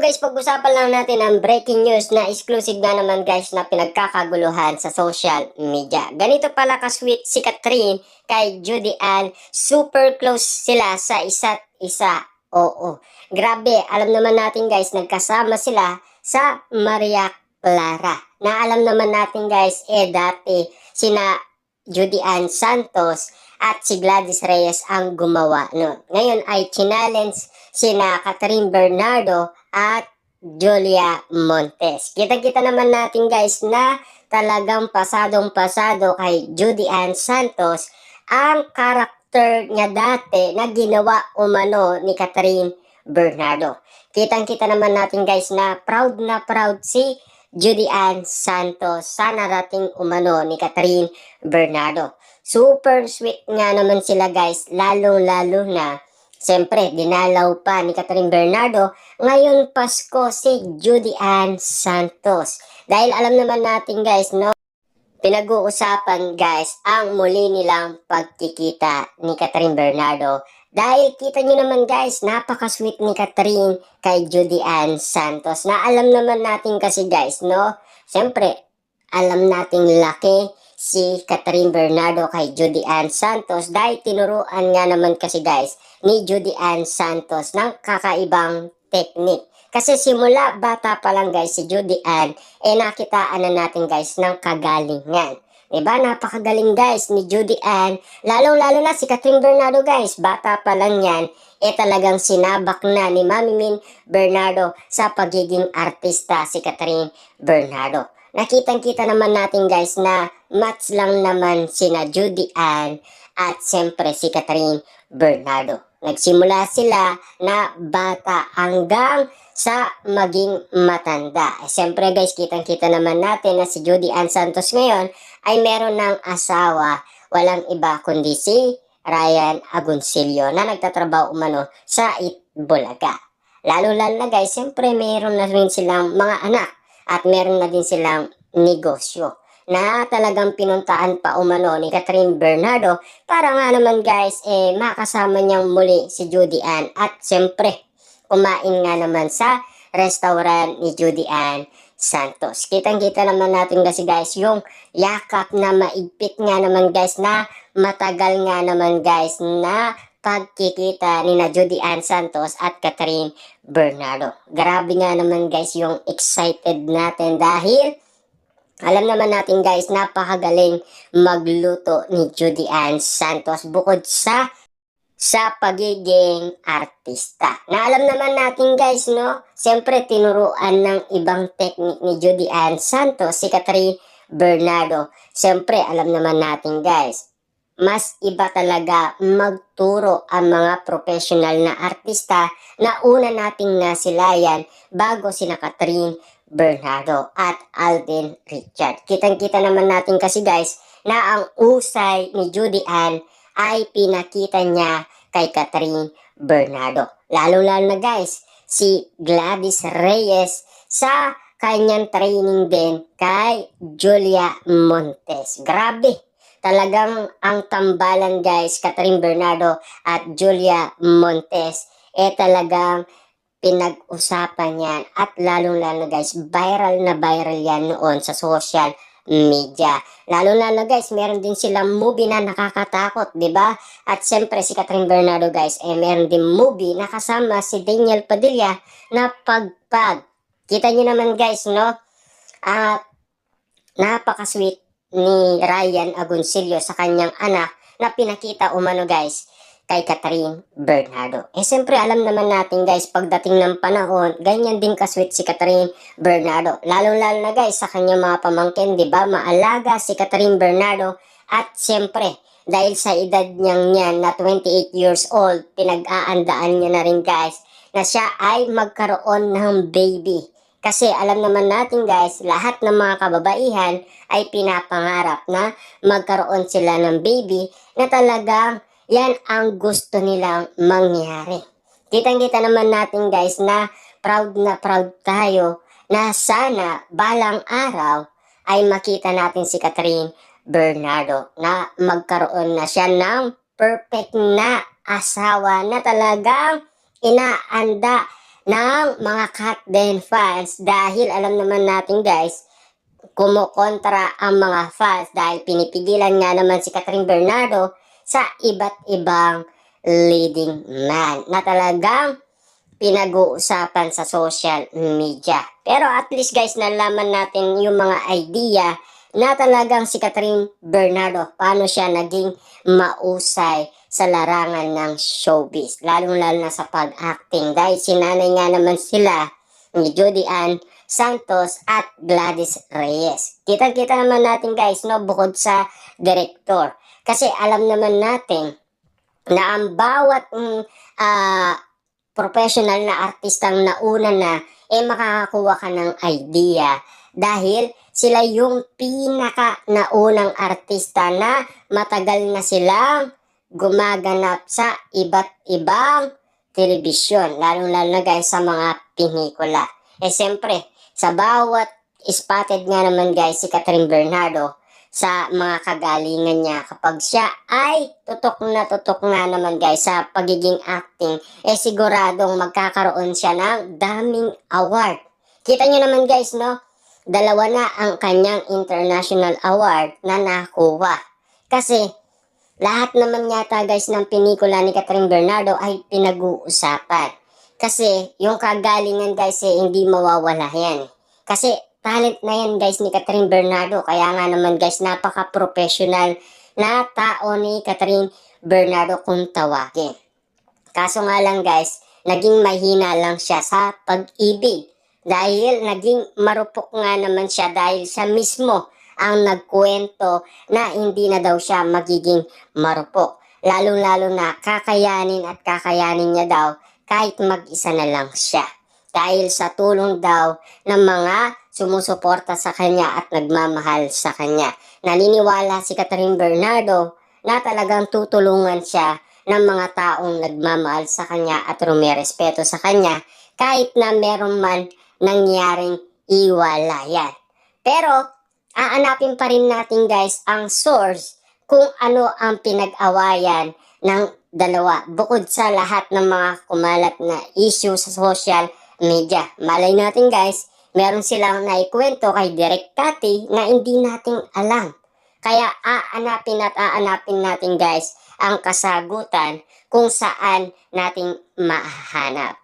guys, pag-usapan lang natin ang breaking news na exclusive nga naman guys na pinagkakaguluhan sa social media. Ganito pala ka-sweet si Catherine kay Judy Ann. Super close sila sa isa't isa. Oo. Grabe, alam naman natin guys, nagkasama sila sa Maria Clara. Na alam naman natin guys, dati sina Judy Ann Santos at si Gladys Reyes ang gumawa nun. Ngayon ay challenge sina Catherine Bernardo at Julia Montes. Kita-kita naman natin guys na talagang pasadong-pasado kay Judy Ann Santos ang karakter niya dati na ginawa umano ni Catherine Bernardo. Kitang-kita naman natin guys na proud si Judy Ann Santos sa narating umano ni Catherine Bernardo. Super sweet nga naman sila guys, lalo-lalo na siyempre, dinalaw pa ni Catherine Bernardo ngayon Pasko si Judy Ann Santos. Dahil alam naman natin guys, no, pinag-uusapan guys ang muli nilang pagkikita ni Catherine Bernardo. Dahil kita nyo naman guys, napaka-sweet ni Catherine kay Judy Ann Santos. Na alam naman natin kasi guys, no, siyempre, alam nating laki si Catherine Bernardo kay Judy Ann Santos dahil tinuruan nga naman kasi guys ni Judy Ann Santos ng kakaibang technique. Kasi simula bata pa lang guys si Judy Ann, nakitaan na natin guys ng kagalingan. Diba? Napakagaling guys ni Judy Ann, lalo na si Catherine Bernardo guys, bata pa lang yan, talagang sinabak na ni Mami Min Bernardo sa pagiging artista si Catherine Bernardo. Nakitang-kita naman natin guys na match lang naman sina Judy Ann at siyempre si Catherine Bernardo. Nagsimula sila na bata hanggang sa maging matanda. Siyempre guys, kitang-kita naman natin na si Judy Ann Santos ngayon ay meron ng asawa. Walang iba kundi si Ryan Agoncillo na nagtatrabaho umano sa Itbulaga. Lalo-lalo na guys, siyempre meron na rin silang mga anak. At meron na din silang negosyo na talagang pinuntaan pa umano ni Catherine Bernardo para nga naman guys makasama niyang muli si Judy Ann at siyempre kumain nga naman sa restaurant ni Judy Ann Santos. Kitang-kita naman natin kasi guys yung yakap na maigpit nga naman guys na matagal nga naman guys na pagkikita ni na Judy Ann Santos at Catherine Bernardo. Grabe nga naman guys yung excited natin dahil alam naman natin guys napakagaling magluto ni Judy Ann Santos bukod sa pagiging artista. Na alam naman natin guys, no, siyempre tinuruan ng ibang technique ni Judy Ann Santos si Catherine Bernardo. Siyempre alam naman natin guys, mas iba talaga magturo ang mga professional na artista na una nating nasilayan bago sina Catherine Bernardo at Alden Richard. Kitang-kita naman natin kasi guys na ang usay ni Judy Ann ay pinakita niya kay Catherine Bernardo. Lalo-lalo na guys, si Gladys Reyes sa kanyang training din kay Julia Montes. Grabe! Talagang ang tambalan guys, Catherine Bernardo at Julia Montes, talagang pinag-usapan yan. At lalong-lalo guys, viral na viral yan noon sa social media. Lalo-lalo guys, meron din silang movie na nakakatakot, di ba? At siyempre si Catherine Bernardo guys, meron din movie na kasama si Daniel Padilla na Pagpag. Kita nyo naman guys, no? Napaka-sweet ni Ryan Agoncillo sa kanyang anak na pinakita umano guys kay Catherine Bernardo. Siyempre alam naman natin guys, pagdating ng panahon, ganyan din kasweet si Catherine Bernardo. Lalo-lalo na guys sa kanyang mga pamangkin, di ba? Maalaga si Catherine Bernardo at siyempre dahil sa edad niyang yan na 28 years old, pinag-aandaan niya na rin guys na siya ay magkaroon ng baby. Kasi alam naman natin guys, lahat ng mga kababaihan ay pinapangarap na magkaroon sila ng baby na talagang yan ang gusto nilang mangyari. Kitang-kita naman natin guys na proud tayo na sana balang araw ay makita natin si Catherine Bernardo na magkaroon na siya ng perfect na asawa na talagang inaanda ng mga Katden fans dahil alam naman natin guys, kumukontra ang mga fans dahil pinipigilan nga naman si Catherine Bernardo sa iba't ibang leading man na talagang pinag-uusapan sa social media. Pero at least guys, nalaman natin yung mga idea na talagang si Catherine Bernardo, paano siya naging mausay sa larangan ng showbiz. Lalong-lalo na sa pag-acting. Dahil sinanay nga naman sila ni Judy Ann Santos at Gladys Reyes. Kitang-kita naman natin guys, no, bukod sa director. Kasi alam naman natin na ang bawat professional na artistang nauna na, makakakuha ka ng idea. Dahil sila yung pinaka naunang artista na matagal na silang gumaganap sa iba't ibang telebisyon. Lalo-lalo na guys sa mga pinikula. Siyempre, sa bawat spotted nga naman guys si Catherine Bernardo sa mga kagalingan niya kapag siya ay tutok na naman guys sa pagiging acting, siguradong magkakaroon siya ng daming award. Kita nyo naman guys, no? Dalawa na ang kanyang international award na nakuha. Kasi lahat naman yata guys ng pinikula ni Catherine Bernardo ay pinag-uusapan. Kasi yung kagalingan guys hindi mawawala yan. Kasi talent na yan guys ni Catherine Bernardo. Kaya nga naman guys, napaka-professional na tao ni Catherine Bernardo kung tawagin. Kaso nga lang guys, naging mahina lang siya sa pag-ibig. Dahil naging marupok nga naman siya dahil siya mismo ang nagkwento na hindi na daw siya magiging marupok. Lalo-lalo na kakayanin niya daw kahit mag-isa na lang siya. Dahil sa tulong daw ng mga sumusuporta sa kanya at nagmamahal sa kanya. Naniniwala si Catherine Bernardo na talagang tutulungan siya ng mga taong nagmamahal sa kanya at rumerespeto sa kanya kahit na meron man nangyaring iwalayan. Pero aanapin pa rin natin guys ang source kung ano ang pinag-awayan ng dalawa bukod sa lahat ng mga kumalat na issue sa social media. Malay natin guys, meron silang naikwento kay Direk Cathy na hindi natin alam. Kaya aanapin natin guys ang kasagutan kung saan nating mahanap.